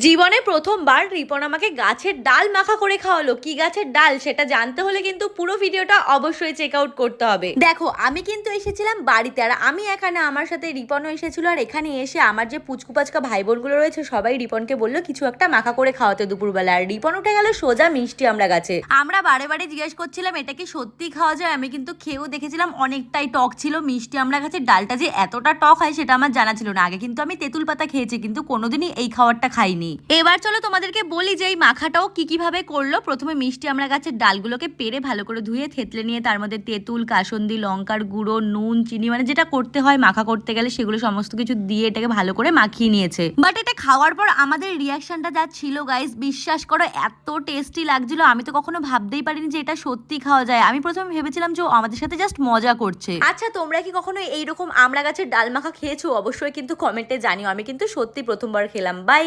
জীবনে প্রথমবার রিপন আমাকে গাছের ডাল মাখা করে খাওয়ালো। কি গাছের ডাল সেটা জানতে হলে কিন্তু পুরো ভিডিওটা অবশ্যই চেক আউট করতে হবে। দেখো, আমি কিন্তু এসেছিলাম বাড়িতে, আর আমি এখানে, আমার সাথে রিপনও এসেছিল। আর এখানে এসে আমার যে পুচকু পাচকা ভাই বোনগুলো রয়েছে সবাই রিপনকে বললো কিছু একটা মাখা করে খাওয়াতে দুপুরবেলা। আর রিপন উঠে গেল সোজা মিষ্টি আমরা গাছে। আমরা বারে বারে জিজ্ঞেস করছিলাম এটা কি সত্যি খাওয়া যায়। আমি কিন্তু খেয়েও দেখেছিলাম, অনেকটাই টক ছিল। মিষ্টি আমরা গাছের ডালটা যে এতটা টক হয় সেটা আমার জানা ছিল না। আগে কিন্তু আমি তেঁতুল পাতা খেয়েছি, কিন্তু কোনোদিনই এই খাবারটা খাইনি। এবার চলো তোমাদেরকে বলি যে এই মাখাটাও কি ভাবে করলো। প্রথমে মিষ্টি আমরা গাছের ডালগুলোকে পেরে ভালো করে ধুয়ে থেতলে নিয়ে তার মধ্যে তেঁতুল, কাসন্দি, লঙ্কার গুঁড়ো, নুন, চিনি, মানে যেটা করতে হয় মাখা করতে গেলে সেগুলো সমস্ত কিছু দিয়ে এটাকে ভালো করে মাখিয়ে নিয়েছে। বাট এটা খাওয়ার পর আমাদের রিয়াকশনটা যা ছিল গাইস, বিশ্বাস করো এত টেস্টি লাগছিল। আমি তো কখনো ভাবতেই পারিনি যে এটা সত্যি খাওয়া যায়। আমি প্রথমে ভেবেছিলাম যে ও আমাদের সাথে জাস্ট মজা করছে। আচ্ছা, তোমরা কি কখনো এইরকম আমড়া গাছের ডাল মাখা খেয়েছো? অবশ্যই কিন্তু কমেন্টে জানিও। আমি কিন্তু সত্যি প্রথমবার খেলাম। বাই।